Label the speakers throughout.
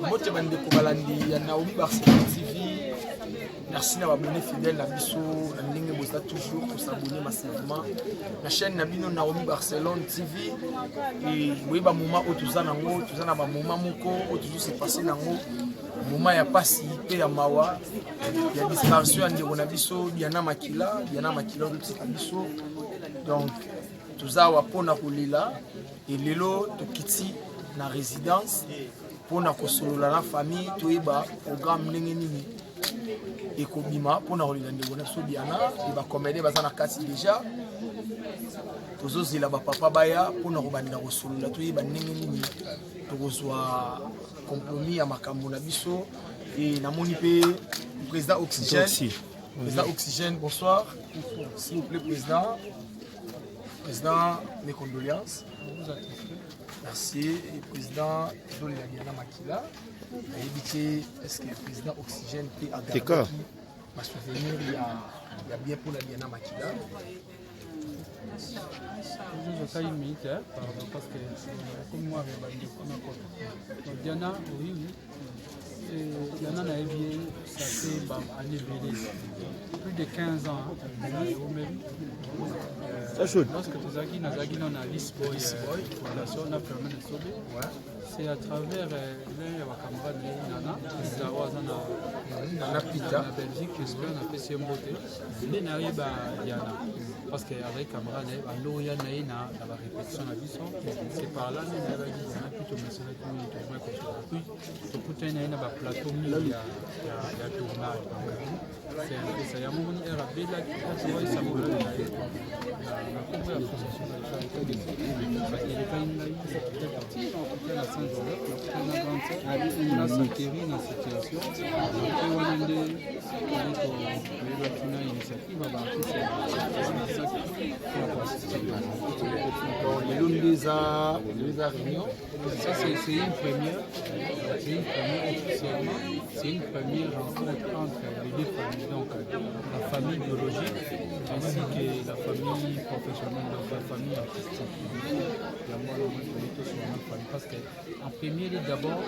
Speaker 1: Mote bande kobalandi ya Naomi Barcelone TV. Merci na abonné fidèle na biso na ndenge boza toujours pour s'abonner massivement na chaîne na bino Naomi Barcelone TV et oui ba moment où tuza nango tuza na ba moment moko où toujours se passer nango moment ya pasi pe ya mawa ya disparition ya ndeko na biso Diana Makila na biso donc tuza wa pona kolila et lelo tokiti na résidence pona kosolola na famille toyeba programme ndenge nini et kobima pona kolila ndeko na biso Diana et ba comédie baza na kati déjà tozozela ba papa baya pona kobanda kosolola toyeba ndenge nini tokozwa compromis à makambo na biso et namoni pe président Oxygène. Président Oxygène, bonsoir. S'il vous plaît, président. Président, mes condoléances. Merci. Et président Diana Makila. Est-ce que le président Oxygène peut agrandir ma souvenir il y a bien pour la Diana Makila?
Speaker 2: Je vais une parce que comme moi, Diana, oui. Diana n'a bien, ça fait plus de 15 ans. Lorsque tu as dit on a liste boy, fondation, on a permis de sauver. C'est à travers les camarades Nana, la Belgique, on a fait ce beauté. On arrive à Diana. Parce qu'avec camarades, on a la répétition à Bisson. C'est par là qu'on a plutôt mentionné que tout un plateau il y a tournage. C'est un peu ça. Il y a un moment où il y a des gens qui ça c'est une première. Officiellement, c'est une première rencontre entre les deux familles, donc la famille biologique ainsi que la famille professionnelle, donc la famille artistique. Parce qu'en premier lieu, d'abord,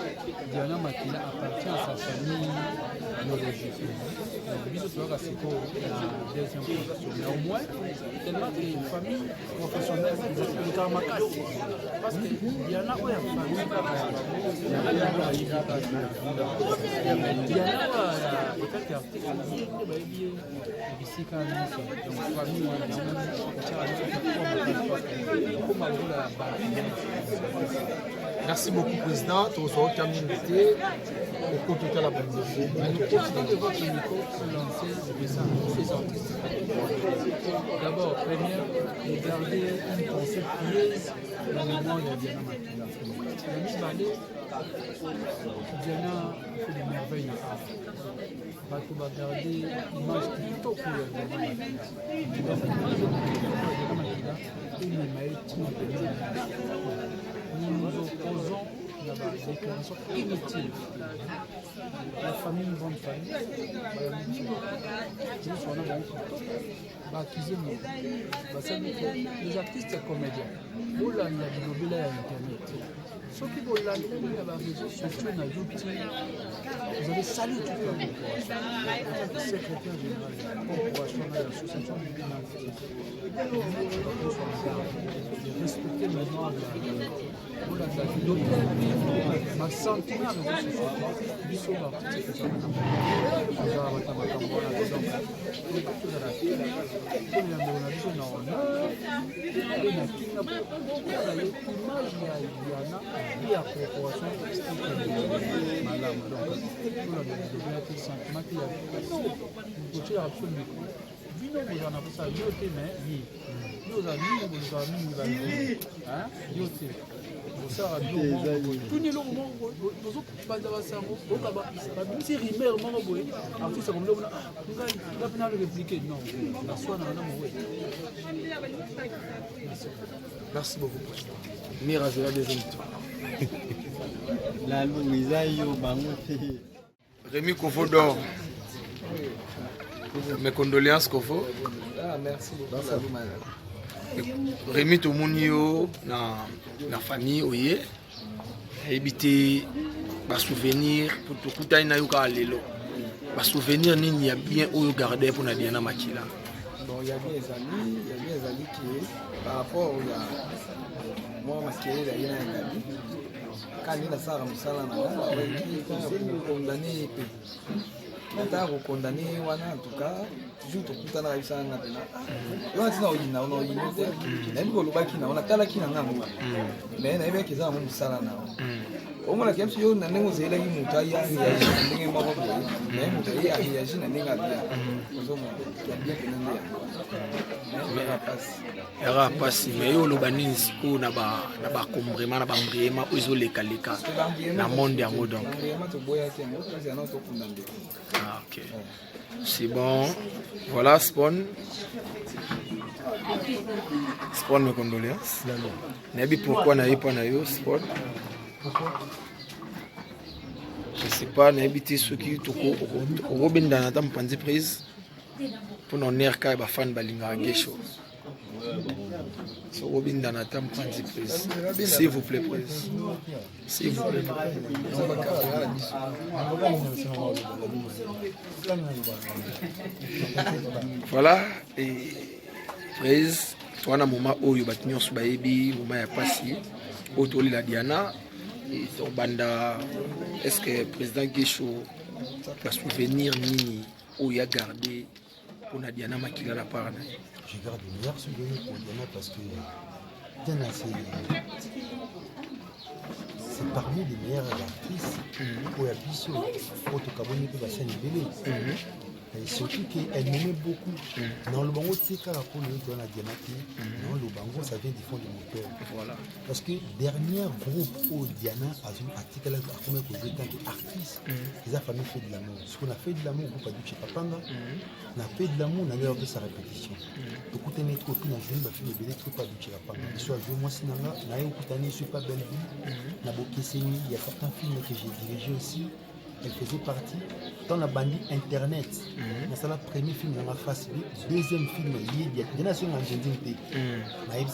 Speaker 2: Diana Makila appartient à sa famille biologique. Donc, bisous, tu vois, c'est pour la deuxième position. Mais au moins, tellement que les familles professionnelles, ils sont parce que Diana, oui,
Speaker 1: merci beaucoup, président. Nous avons terminé au cours de la bonne vie.
Speaker 2: Nous profitons de votre micro pour lancer ces artistes. D'abord, première, garder une pensée pieuse dans le mémoire de Diana Makila. Diana fait des merveilles. Tu vas garder l'image plutôt que Diana Makila. Nous nous opposons à la déclaration inutile. La famille, une bonne famille, les artistes et comédiens, vous l'avez dit à Internet. Ceux qui vont l'amener à la réseau sociaux, on a YouTube, vous avez salué toute la corporation. En tant que secrétaire général de la corporation de l'association du Bénin, de respecter le nom de la réalité. Vous l'avez dit, ma santé à la réseau sociaux, du saut artistique, vous avez la corporation madame donc nos amis
Speaker 1: merci beaucoup. Mira, je vais deuxième tour.
Speaker 3: La Louisa
Speaker 1: Rémi Kofo d'or. Mes condoléances Kofo.
Speaker 3: Ah, merci beaucoup.
Speaker 1: Rémi Tomunio na famille oye. Habité souvenir pour tokutani na yo ka lelo. Ba souvenir nini ya bien oyo garder pour na Diana Makila.
Speaker 3: Bon, il y a des amis qui par rapport à moi masqué la yena ngadi. Quand il a ça musala na qui condamné Nata condamné wana en tout cas toujours tokutana na bisa nga pena. Yo atina oyina ono oyina te. Na mbi kolobaki na ona tala kina ngambo. Mais na yebeki za mu musala na. Omona kemsi yo na nengo zela ki muta ya ndenge mako ko. Mais muta ya réagir na ndenge abia. Ozomo ya bien kenende ya.
Speaker 1: Era pasi mais yo loba nini siku na ba kombrema na ba mbrema ozoleka leka na monde yango donc. Ah, ok. C'est bon. Voilà, Spawn. Spawn, mes condoléances. Nabi, pourquoi n'a pas naïo, Spawn? Pourquoi? Je sais pas, Nabi, tu es ceux qui au Robin Danata me prise pour non air kai ba fan balinga gesho. So Robin Danata me prise. S'il vous plaît, prise. S'il vous plaît. Voilà, et prise, toi, na moment où il y a des gens qui ont passé, autour de la Diana, et ton banda, est-ce que le président Guécho va souvenir ni où il a gardé pour la Diana Makila la part?
Speaker 4: Je garde le meilleur souvenir pour Diana parce que Diana, c'est parmi les meilleures actrices pour la Bissot, pour tout cabane de la scène de et surtout qu'elle m'aimait beaucoup. Dans le bango, c'est qu'à la pour le dans la Diana, dans le bango, ça vient du fond de mon cœur. Voilà. Parce que dernier groupe où Diana a un article à comment que je tant qu'artiste, les famille fait de l'amour. Ce qu'on a fait de l'amour, on peut pas dire chez Papanga. On a fait de l'amour, on a eu sa répétition. Donc quand on est trop pris dans une film de bébé, trop pas du chez Papanga. Soit je moi sinanga, na eu kutani super belle vie, na bokeseni, il y a certains films que j'ai dirigés aussi. Elle faisait partie dans la bandit internet. C'est le premier film dans ma face, deuxième film, il y a des nations en Argentine. Et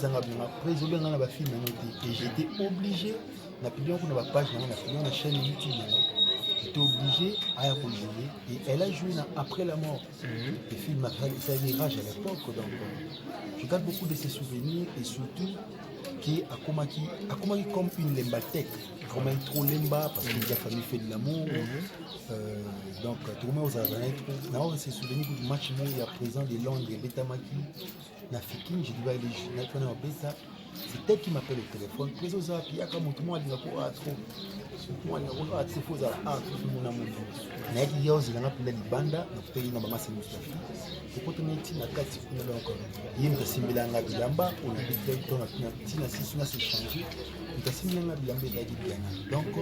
Speaker 4: j'étais obligé, on a publié une page, on a publié une chaîne YouTube. J'étais obligé à jouer. Et elle a joué après la mort. Le film ça a été rage à l'époque. Donc, je garde beaucoup de ses souvenirs et surtout qui a commencé comme une lembatech. Comment il trop lemba parce que la famille fait de l'amour. Donc, tout le monde a ses souvenirs du match il y a présent de Londres, Beta Maki, Nafikin, j'ai dit, Beta. C'est elle qui m'appelle au téléphone. Puis aux appuis, il y a comme tout le monde dit, ah, trop. Moi, il y a c'est faux, ah, tout le monde a mon nom. Il y a des gens qui ont appelé les bandes, il y a des gens qui ont appelé les bandes. Il y a des gens qui ont appelé les bandes. Il y a des gens qui ont appelé les bandes. Donc,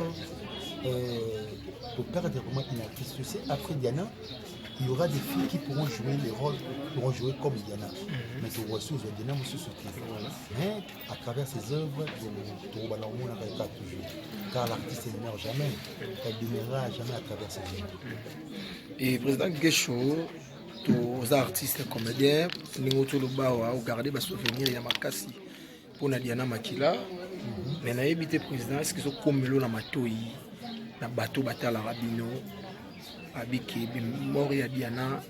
Speaker 4: pour perdre comment une actrice, je sais, après Diana, il y aura des filles qui pourront jouer les rôles, pourront jouer comme Diana. Mais tu vois, Diana, monsieur soutient. Mais à travers ses œuvres, car l'artiste ne meurt jamais, elle demeurera jamais à travers ses œuvres.
Speaker 1: Et président Guécho, tous les artistes comédiens, nous avons gardé des souvenirs de Yamakasi pour Diana Makila. Mais nous avons évité le président, est-ce que c'est comme le Matoi, le bateau Batala Rabino, avec mort ya Diana,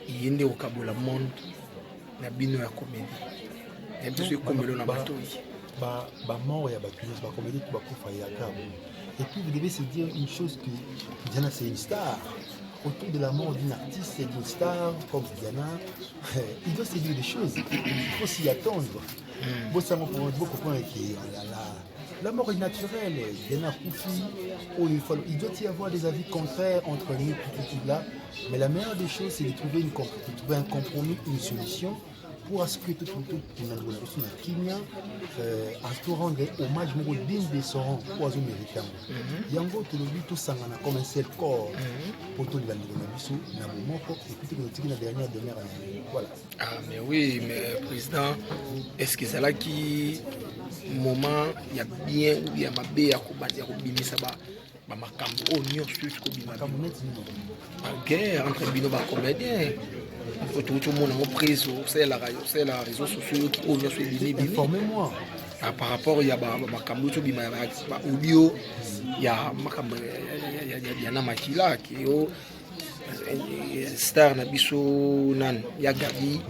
Speaker 1: il y a au Cabo la monde, la bino ya comédie. Et puis c'est comme le Matoi.
Speaker 4: Mort ya la comédie qui va faire ya Cabo. Et puis vous devez se dire une chose que Diana c'est une star. Autour de la mort d'une artiste, c'est une star comme Diana. Il doit se dire des choses. Il faut s'y attendre. La mort est naturelle. Diana Koufi, il doit y avoir des avis contraires entre les tout là. Mais la meilleure des choses, c'est de trouver un compromis, une solution pour à ce que tout à tout rendre hommage digne des sorons aux Américains. Yango tout ça comme un seul corps pour tout le monde et puis la dernière demeure. Voilà.
Speaker 1: Ah mais oui, mais président, est-ce que c'est là qui moment il y a bien ou il y a ma bé à combattre au bini ça va makambo au nyo suite ko bima guerre entre bino ba comédien. Tout le monde a pris c'est la réseau sociaux qui au nyo suite bini.
Speaker 4: Informez-moi.
Speaker 1: par rapport ya makambo to bima ba audio ya makambo ya na makila ki yo star na biso nan ya Gabi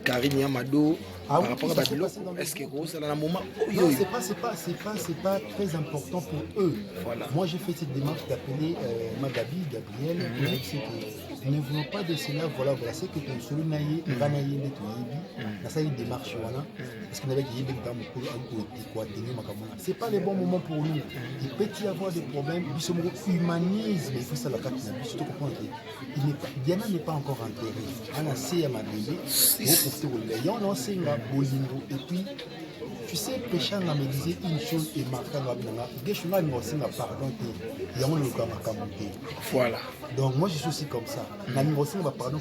Speaker 1: Karine Yamado. Par rapport à Babylon, est-ce que c'est un moment?
Speaker 4: Non, c'est pas très important pour eux.
Speaker 1: Voilà.
Speaker 4: Moi, j'ai fait cette démarche d'appeler ma Gabriel, pour dire que ne voulons pas de cela, voilà, c'est que celui naïe, va naïe, dans ça, il démarche, voilà, parce qu'on avait dit c'est pas le bon moment pour nous. Il peut y avoir des problèmes, il humanisme, il faut ça la carte, surtout comprendre que Diana n'est pas encore enterrée. On a essayé à ma bébé, on a essayé Bolingo. Et puis, tu sais, Péchan me disait une chose et Martin pardon,
Speaker 1: voilà.
Speaker 4: donc moi je suis aussi comme ça. Pardon,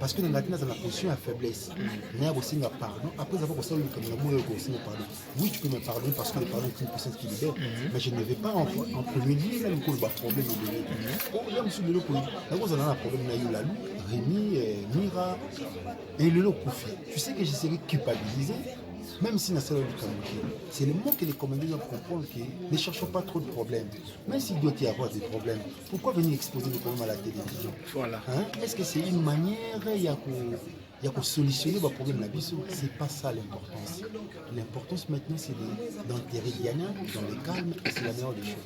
Speaker 4: parce que nous avons une position à faiblesse. Nous avons aussi pardon. Après avoir pardon. Oui, tu peux me pardonner parce que le pardon est une personne qui libère. Mais je ne vais pas en premier lieu le problème. Il y a aussi le problème. Rémi, Mira et le lot Koufi. Tu sais que je serai culpabilisé, même si c'est le mot que les commandants doivent comprendre que ne cherchons pas trop de problèmes. Même s'il doit y avoir des problèmes, pourquoi venir exposer les problèmes à la télévision?
Speaker 1: Voilà.
Speaker 4: Hein? Est-ce que c'est une manière il y a pour solutionner le problème de la vie? C'est pas ça l'importance. L'importance maintenant c'est d'enterrer Diana dans le calme et c'est la meilleure des choses.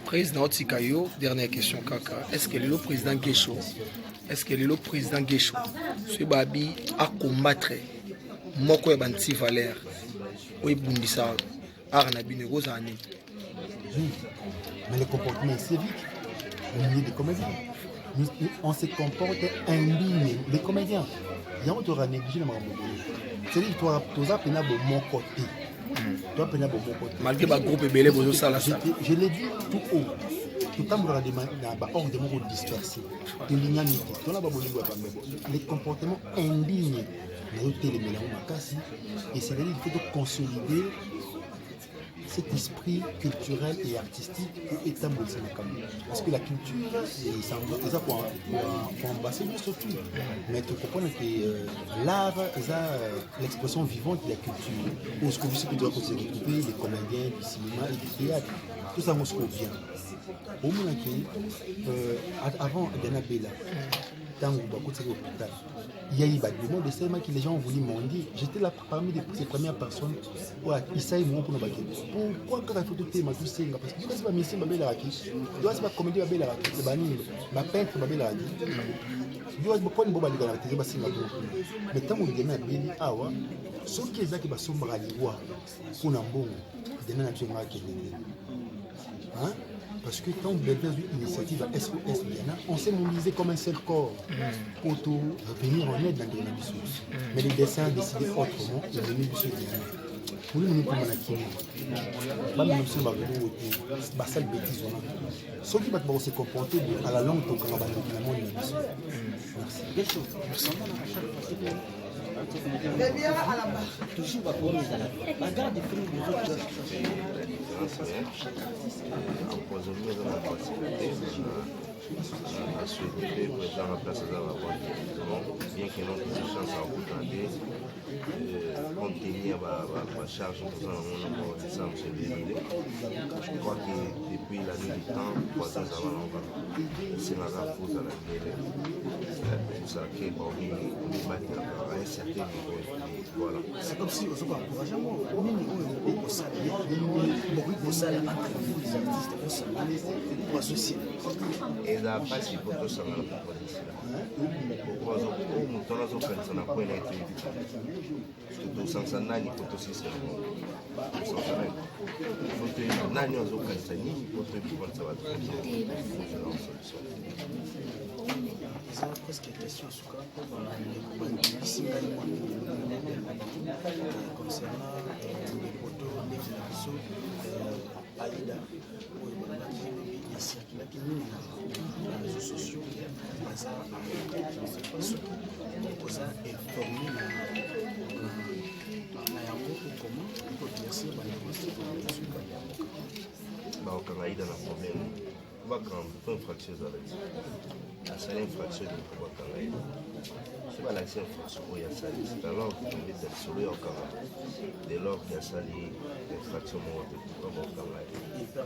Speaker 1: Président Tikayo, dernière question Kaka. Est-ce que le président Guécho, ce Babi a combattre Moko et Banti Valère ou Bundisa Arnabine Rosani?
Speaker 4: Oui, mais le comportement est civique au milieu des comédiens. On se comporte indigne. Les comédiens, il y a un négligé dans le monde. C'est-à-dire que tu as peine de mon côté.
Speaker 1: Malgré le groupe Bélé,
Speaker 4: je l'ai dit tout haut. Tout le temps, on a des hors de mots dispersés. Les comportements indignes. Et c'est-à-dire qu'il faut consolider cet esprit culturel et artistique pour établir le Sénégal. Parce que la culture, c'est ça pour ambassadeur surtout. Mais tu comprends que l'art, c'est l'expression vivante de la culture. Où ce que vous doit retrouver les comédiens, du cinéma et du théâtre. Tout ça, on se revient. Au moins avant Dana Bella, dans l'hôpital, il y a eu des moments de cinéma que les gens ont voulu mendier. J'étais là parmi ces premières personnes. Ils savent pour nous battre. Pourquoi quand il faut tout témoin tout ça? Parce que c'est pas Messi Babel Raki. Doit c'est pas comédie Babel Raki. C'est banni. Ma peintre Babel Raki. Doit c'est pas une bombe à la télé basi ngabo. Mais tant on Dana Bella awa, ceux qui est là qui va sombrer liwa pour n'ambongo. Dana na tchenga kende. Hein? Parce que quand on a une initiative à SOS Diana, on s'est mobilisé comme un seul corps pour venir en aide dans les ressources. Mais les dessins ont décidé autrement et venir du sud Diana. Pour nous, nous sommes en Akini. Nous sommes en Akini. Bêtise. Ceux qui vont se comporter à la longue, donc on va dans le monde. Merci.
Speaker 5: Toujours à Paris, la garde des films des autres.
Speaker 6: Empoisonné dans la facilité, à se doter, président la place de la voie, bien que notre chance à regarder, compte tenu de la charge de décembre, je crois que depuis la nuit du temps, 3 ans avant, c'est la cause à laquelle tout ça qui est pour nous battre à un certain niveau. Voilà.
Speaker 5: C'est comme si on se encourageait au minimum au salaire, au salaire entre vous, les artistes, pour associer.
Speaker 6: Et la base, il faut tout ça dans la police. Pourquoi on a organisé un point d'étude? Parce que tout ça, c'est un il faut tout ça. Il faut que nani aux organisé, il faut que ça va
Speaker 5: ça presque question sur concernant les photos de Aïda il circule dans les réseaux sociaux on a informé comment on peut exercer
Speaker 6: baokangaida na problème bakamba po infraction ezalaki asali infraction elingi bakangaida so balakisi infraction oyo asali c'est alors kobeta lisolo ya okanga dès lors ke asali infraction moko te pourkua baokangaida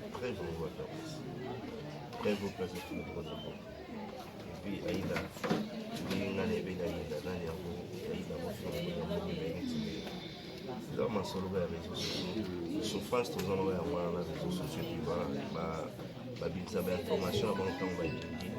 Speaker 6: après vous vacances après vous placez tout le droit de bon et puis aïda ndinga na ebeli aïda nani yango aïda dans ma solo ya réseaux sociaux souffrance toza na ya mwana na réseaux sociaux qui va babimisa bainformation na bango ntango baelingi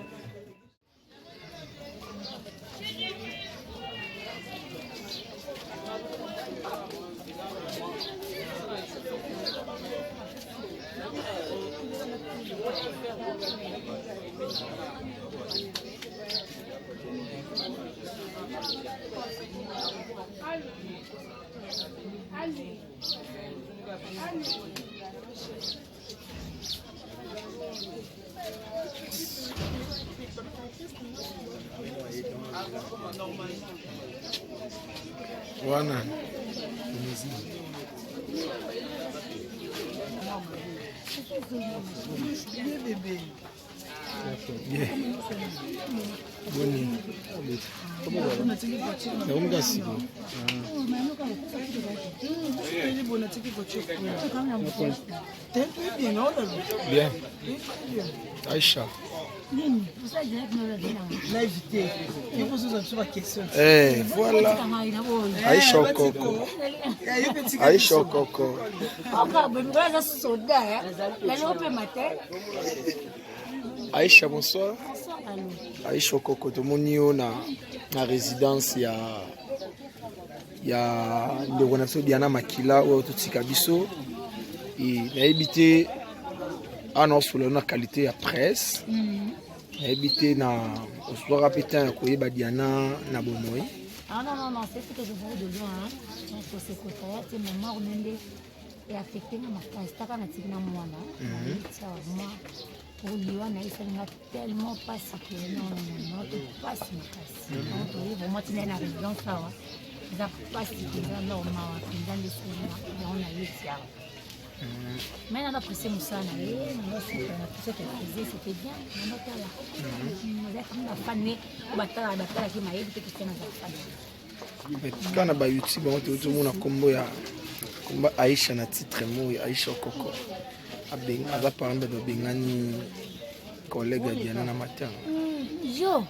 Speaker 1: Wana boni naomba siku bien Aïcha voilà Aïcha Okoko Aïcha Okoko Aïcha bonsoir Aïcha Okoko tomoni yo na résidence ya ndeko na biso Diana Makila oyo totika biso nayebi te ana osolo na qualité ya presse nayebi te na oswaka mpe ntan ya koyeba Diana na bomoi.
Speaker 7: Ah non, c'est ce que je voulais de loin. Donc, au secrétariat, c'est mon mort et affecté ma place. T'as qu'à mettre dans moi là. Moi, pour lui, on a tellement pas si que non, pas si ma place. Donc, pour moi, tu n'es la résidence là. Ils n'ont pas si que non, dans les séries, on a eu ça. Mais on a apprécié Moussa, on a tout ce qu'elle faisait, c'était bien. On a été là. On a comme la famille, on a été là, qui m'a aidé, qui était dans la famille.
Speaker 1: Quand on a YouTube, on a tout le monde a combo Aïcha na titre mo Aïcha Okoko. Aza parlant de Bengani collègue Diana na matin.
Speaker 7: Yo.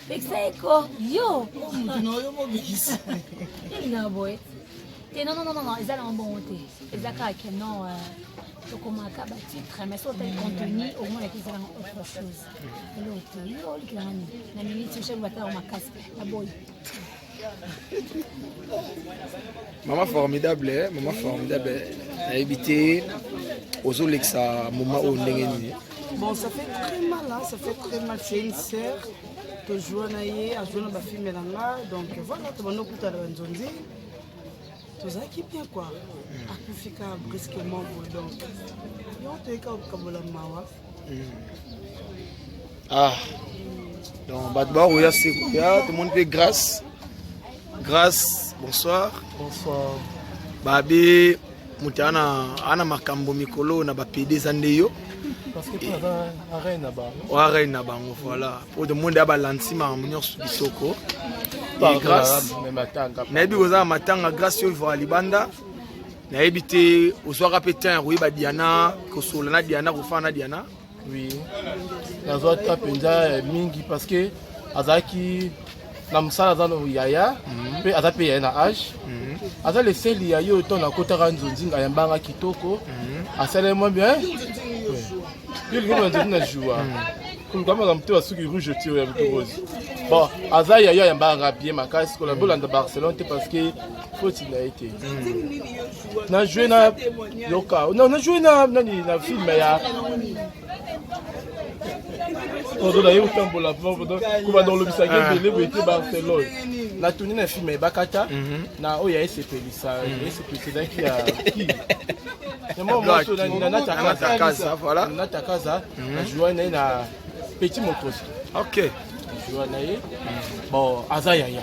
Speaker 7: Pexeko. Yo. Non, boy. Non, ils allaient en bon thé. Ils allaient que non, comment à titre, mais sur tel contenu, au moins ils allaient autre chose. L'autre, la minute, je vais faire ma casse. La boy.
Speaker 1: Maman formidable, a évité aux Olexa moment où on
Speaker 8: bon, ça fait très mal, c'est une sœur. Toujours à jouer dans ma fille Mélanga, donc voilà, tu vas nous écouter à la Nzonzi. Tout ça qui bien quoi. À Kufika brusquement, donc. On te dit qu'au Mawa.
Speaker 1: Ah, donc Badbar, oui, c'est quoi? Tout le monde fait grâce. Bonsoir.
Speaker 3: Bonsoir.
Speaker 1: Babi, Moutana, Ana Makambo Mikolo, na PD Zandeyo.
Speaker 3: Parce que tu as un reine là-bas.
Speaker 1: Reine là-bas, voilà. Pour le monde, il y a lancé ma réunion sur Bisoko.
Speaker 3: Et grâce.
Speaker 1: Nabi Oza Matanga, grâce au Libanda. Nabi te, au soir répété, oui, Diana, Kosolana Diana, Rufana Diana.
Speaker 3: Oui. Dans votre Penja, Mingi, parce que Azaki. Namsala zano yaya pe azape ya na âge aza le sel ya yo to na kota ranzonzinga ya mbanga kitoko asale mo bien il ngoma nzoni na joie comme comme on peut asuki rouge tio ya rose bon aza ya mbanga bien makasi ko la bolanda Barcelone parce que faut il a été na joué na yoka non na joué na film ya on doit y autant pour la pauvre donc on va dans le bisagé de l'été Barcelone la tournée na film bakata na oya SCP ça SCP c'est qui a qui c'est moi na ta casa voilà na ta casa na joie na petit motros
Speaker 1: OK tojoa na ye bon aza yaya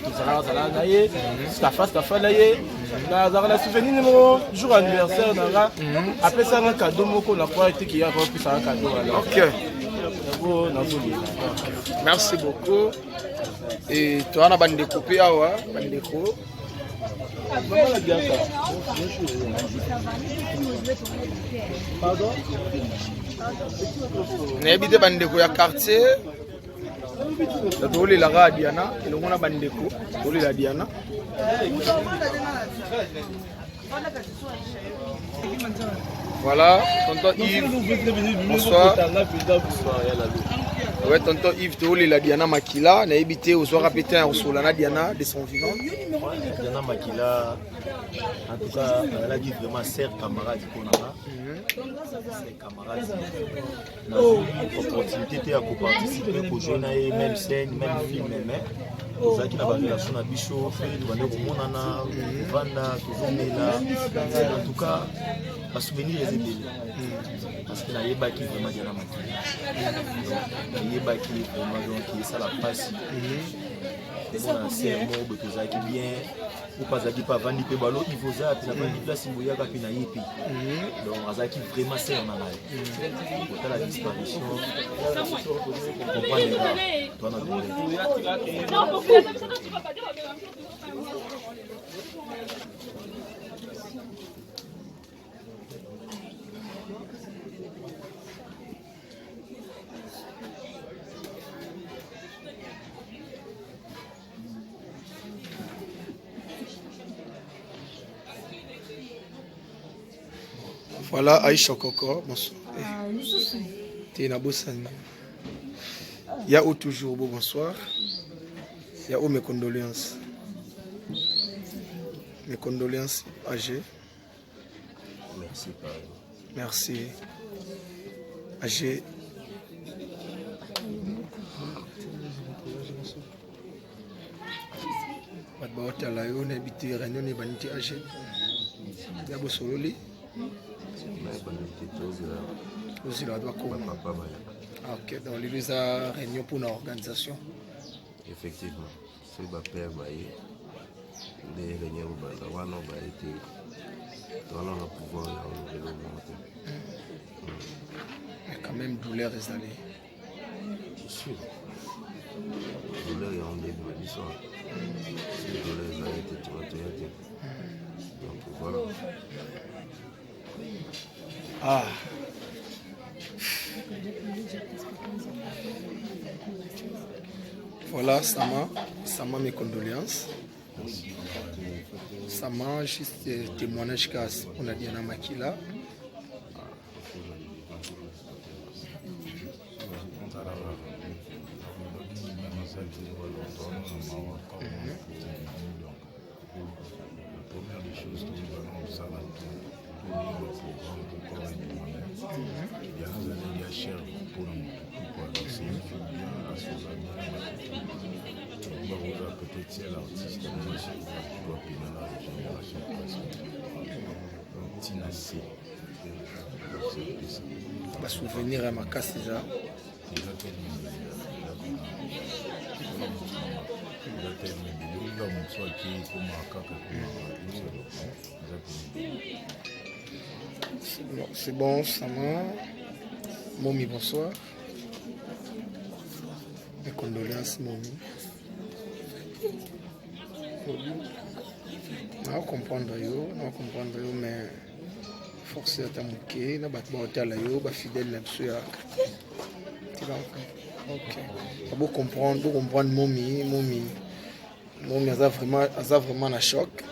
Speaker 1: tozala na ye stafa na ye nazalaka na souvenir moko jour anniversaire nanga apesanga cadeau moko na kwa etiki ya kopesanga cadeau wana yango nazolela. Merci beaucoup. Et toza na bandeko mpe awa bandeko nayebi te bandeko ya quartier tolelaka Diana elongo na bandeko tolela Diana. Voilà, tonton Yves, bonsoir. Ouais, tonton Yves, tolela Diana Makila, nayebi te ozwaka pété un rosolana Diana de son vivant.
Speaker 5: Diana Makila, en tout cas, elle a dit vraiment sœur camarade pour nous. C'est camarade. L'opportunité de participer pour jouer même scène, même film, même. Nous avons une relation avec Bichot, nous avons une Vanda, en tout cas, ma souvenir est ébélé. Parce que nous avons vraiment Diana Makila. Nous avons vraiment qui ça la passe. Nous avons un bien. Ou pas Zaki pas vendre des ballons, il faut ça, puis la place il y a puis na yepi. Donc Azaki vraiment c'est en malade. Pour la disparition, comprendre toi
Speaker 1: Voilà, Aïcha Koko, bonsoir. T'es na Bossani. Ya ou toujours bonsoir. Ya ou mes condoléances. Mes condoléances âgées.
Speaker 6: Merci, pareil.
Speaker 1: Merci. Âgé. Badbaota la yo na habité réunion ne banité âgé. Ya Bossololi. Aussi là doit comment ok donc les a réunion pour l'organisation
Speaker 6: effectivement c'est ma père baye des réunions baza wana ba été dans le pouvoir
Speaker 1: mais quand même douleur est allée
Speaker 6: sûr douleur est en début de l'histoire c'est douleur a été donc voilà.
Speaker 1: Ah. Voilà, Sama mes condoléances. Sama, juste témoignage qu'on a dit à Makila.
Speaker 9: La première des choses que nous allons observer, il y a un gars cher pour nous. C'est une fille bien à son ami. Peut-être c'est l'artiste, mais je dois payer la génération presque. Donc, Tina C.
Speaker 1: Va souvenir à ma casse déjà. C'est bon, Sama. Momi, bonsoir. Mes condoléances, Momi. On va comprendre, mais forcément, à t'amouquer, on va te fidèle, ok. Il faut comprendre Momi. Momi a vraiment un choc.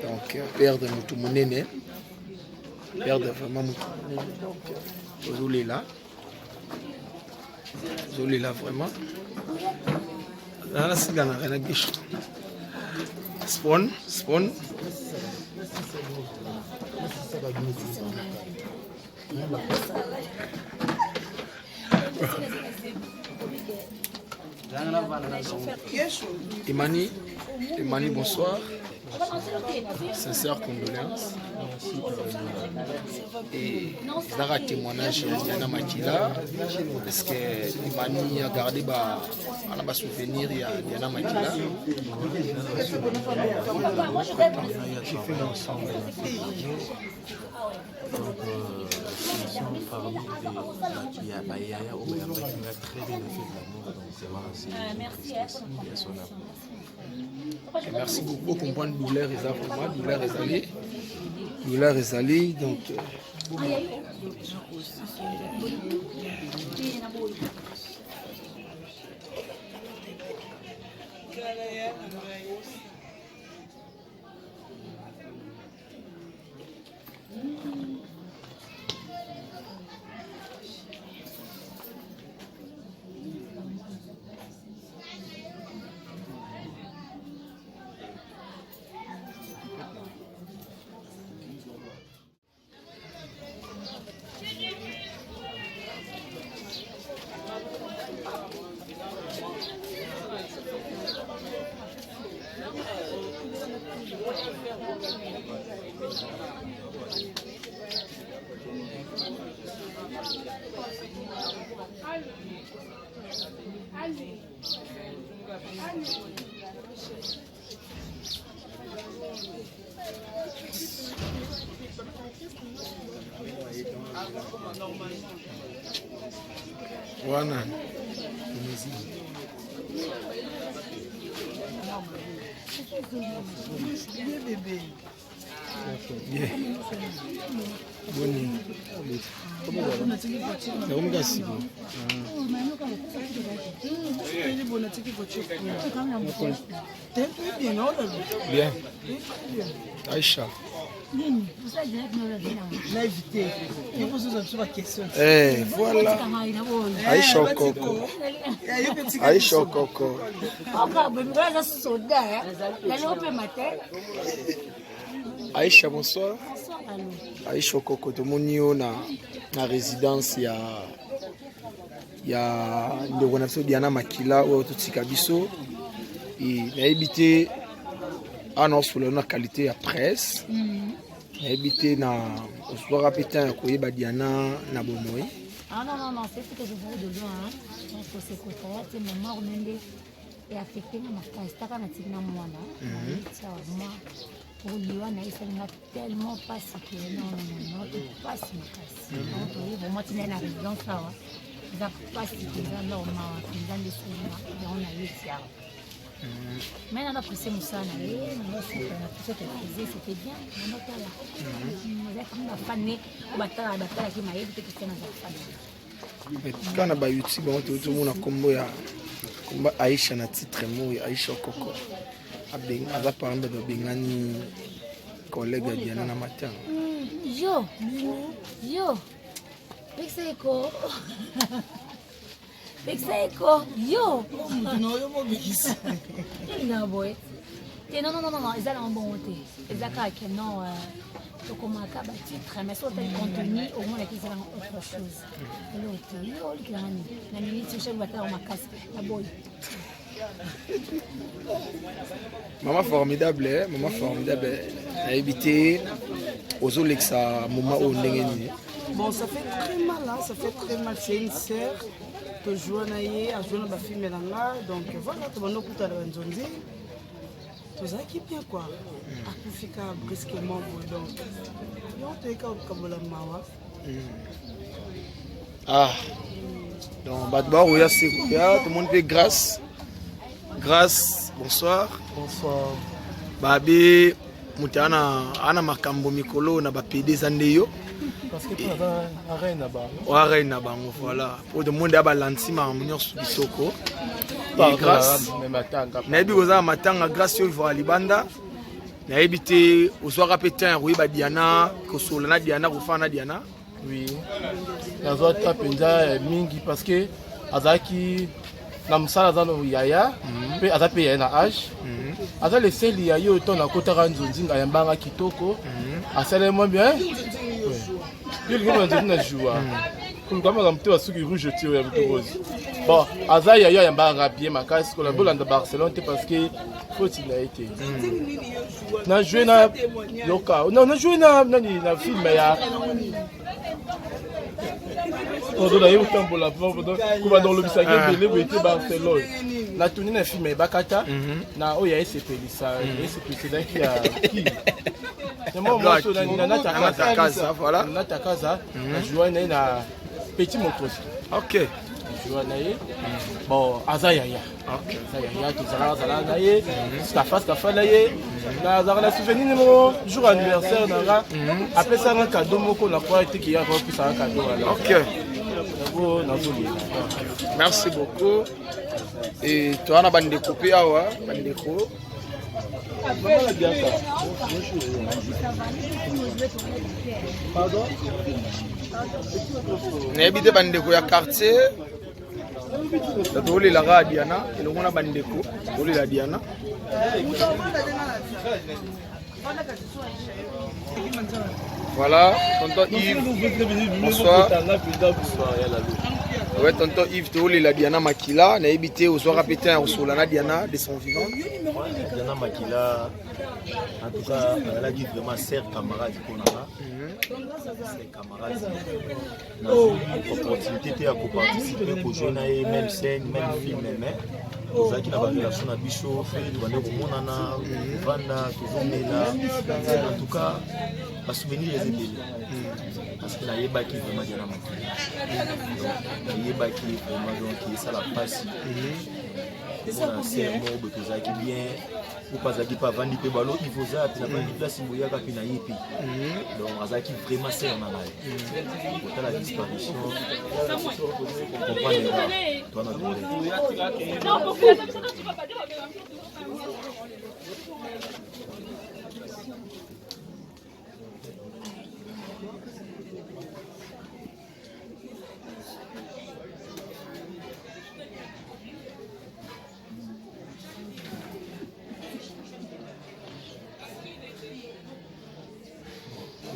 Speaker 1: Donc, perdre tout mon aîné. Perdre vraiment tout mon aîné. Zolé là vraiment. Là, c'est dans la guiche. Spawn. Imani, bonsoir. Sincère condoléances. Et ça a témoignage de Diana Makila parce que Mani a gardé un souvenir de Diana Makila. Merci beaucoup pour comprendre douleur est allée donc Wana bébé. Boni. Bien. Aïcha. Voilà. Aïcha Coco. Aïcha Coco. Aïcha, bonsoir. Aïcha Coco, tout le monde na résidence il y a Diana Makila ou tout Kabiso. Et il a habité à la qualité à presse. Il a habité dans le soir à Pétain à Diana na Bomoy.
Speaker 7: Ah non, c'est ce que je voulais de loin. Donc, c'est secrétaire, c'est ma mort et affecté ma castaka na tigna mwana. Pour lui, on a tellement pas que non, pas si casse. Donc, pour moi, tu n'es pas résidence là. Il a pas si que ça normal, il a des souvenirs, on a eu ça. Mais on a apprécié Moussa, c'était bien, on a là. On a comme la fanée, on a la qui m'a évité que c'était dans la
Speaker 1: famille. Quand on a YouTube, tout le monde a combo Aïcha na titre mot Aïcha Coco. Aza par exemple de Bengani collègue Diana na matin.
Speaker 7: Yo. Pexeko. Yo. Non boy. Non, ils allaient en bon côté. Ils allaient que non comment acaba titre mais sur tel contenu au moins qu'ils allaient autre chose. L'autre, yo qui la minute je vais faire ma casse la boy.
Speaker 1: Maman formidable, a évité aux Olexa moment où on
Speaker 8: bon, ça fait très mal, c'est une sœur, tu joues à jouer ma fille là, donc voilà, tu vas nous écouter à la Nzonzi. Tu sais qui bien quoi, à Koufika brusquement, donc on te dit comme la mawa.
Speaker 1: Ah, donc Badbar, oui, c'est tout le monde fait grâce. Bonsoir.
Speaker 3: Bonsoir.
Speaker 1: Babi, mutana ana makambo mikolo na ba PD zandeyo.
Speaker 3: Parce que tu as arrêté là-bas.
Speaker 1: Arrêté là-bas, voilà. Pour le monde à balancer ma munir subisoko. Grâce. Na ebi goza matanga grâce yo vo libanda. Na ebité oswaka pétain oui ba Diana, kosola na Diana kufana Diana.
Speaker 3: Oui. Nazo ta penza mingi parce que azaki na msala zano yaya pe aza pe na âge aza le sel ya yo to na kota ka Nzonzi nga yambanga kitoko asale mo bien yo lingo Nzonzi na joua comme comme mto asuki rouge tio ya rose bon aza ya yo yambanga bien makasi ko la bolanda Barcelone parce que faute na été. Na joué na yoka. Non, na joué na film ya. On doit aller au temps pour la fin, comme dans le Bissau, il était Barcelone. La tournée na film Bakata, na oya SCP ça, SCP c'est là qui a qui. Moi moi sur na Taka voilà. Na Taka ça, na joué na petit motos. OK. Joué na bon azaya ya. OK. Azaya tout ça na ye. Stafa na ye. Na la souvenir numéro jour anniversaire na après ça un cadeau moko na quoi était qui a pour ça un cadeau alors. OK. Merci beaucoup. Et toi, on a bandé coupé, bandé coupé. Pardon? On a habité bandé coupé à quartier. On a la radio Diana. On a bandé coupé. On a la Diana. Voilà, tonton Yves, bonsoir. Ouais, tonton Yves, tu as la Diana Makila, on a habité au soir répété au Solana Diana de son vivant.
Speaker 5: Diana Makila, en tout cas, elle a dit vraiment sœur camarade qu'on a. C'est camarade. On a eu l'opportunité de participer pour jouer même scène, même film, même. Nous avons une relation avec Bichot, nous avons une Vanda, en tout cas, ma souvenir est belle. Parce que nous avons vraiment Diana Makila. Nous avons vraiment ça la passe. Nous avons un serment, nous avons bien. Nous avons pas vendu des ballons, il faut ça, nous avons une place où il y a un peu de donc, nous avons vraiment serment. Pour la disparition, on comprend les gars. Toi, notre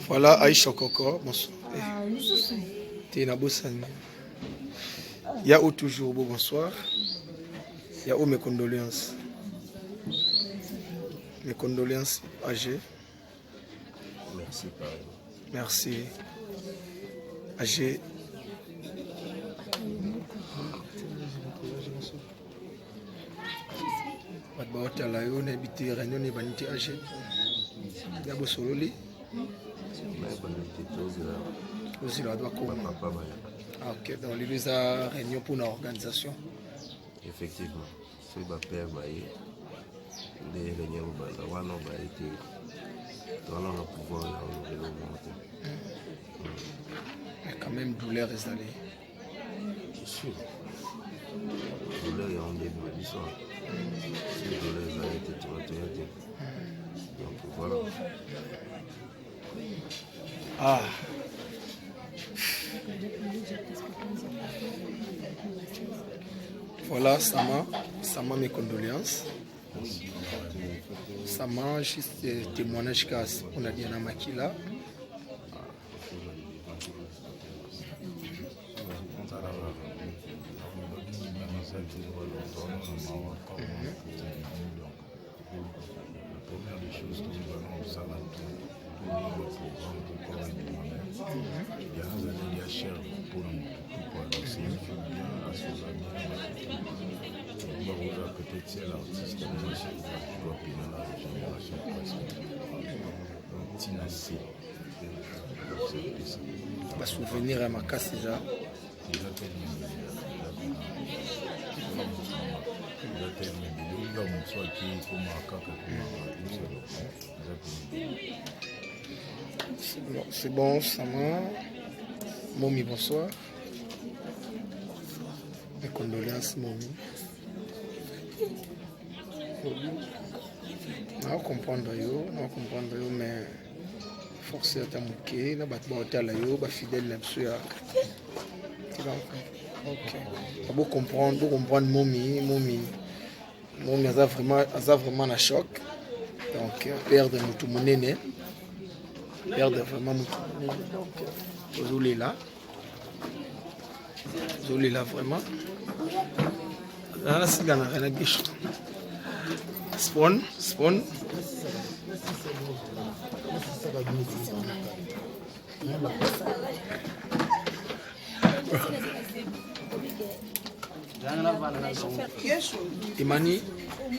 Speaker 3: voilà, Aïcha Koko, bonsoir. T'es na Bossani. Il y a où toujours bonsoir. Il y a où mes condoléances. Mes condoléances âgées.
Speaker 6: Merci, pareil.
Speaker 3: Merci. Âgé. Badbaota la yo na habité réunion ne banité âgé. Ya bosololi. Aussi là doit comment. OK, donc il y a réunion pour une organisation.
Speaker 6: Effectivement. C'est ma père maïe. Les réunions au Banda, on a été dans le pouvoir de l'augmenter.
Speaker 3: Mais quand même douleur est allée.
Speaker 6: Bien sûr. Douleur est en début de l'histoire. Si douleur a été traitée. Donc voilà.
Speaker 3: Ah. Voilà, Sama mes condoléances. Sama, juste témoignage qu'on a Diana Makila.
Speaker 9: Première des choses que nous allons ça dans tout le programme pour corps et moi-même. Il y a un années, il y a cher pour nous. Donc c'est une fille bien à ses amis. On va voir peut-être si l'artiste qui doit payer la génération presque. Donc Tina C.
Speaker 3: Va souvenir à ma casse déjà.
Speaker 9: Il a terminé. Il a terminé. Il a montré qu'il comme un caca.
Speaker 3: C'est bon, Sama. Momi, bonsoir. Mes condoléances, Momi. On comprendre, mais forcé à t'amouquer, on va fidèle là-dessus. Ok. Pour comprendre, Momi a vraiment un choc. Donc, perdre tout mon aîné. Perdre vraiment tout mon aîné. Donc, Zolé là. Zolé là vraiment. Là, c'est dans la biche.
Speaker 1: Spawn.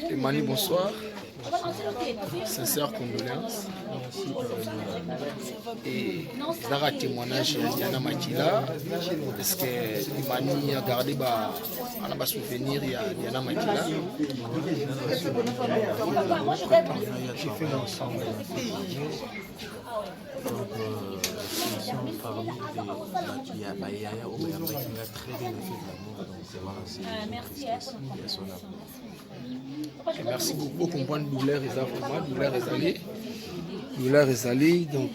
Speaker 1: Emani, bonsoir. Sincère condoléances. Et Zara témoignage de Diana Makila. Parce que Emani a gardé un souvenir de Diana Makila.
Speaker 2: J'ai fait l'ensemble. Donc, ils sont parmi des qui a Bayaya ou Bayamba qui a très bien fait de l'amour. Donc, voilà, c'est une tristesse.
Speaker 1: Merci beaucoup pour comprendre douleur et vraiment douleur est allée donc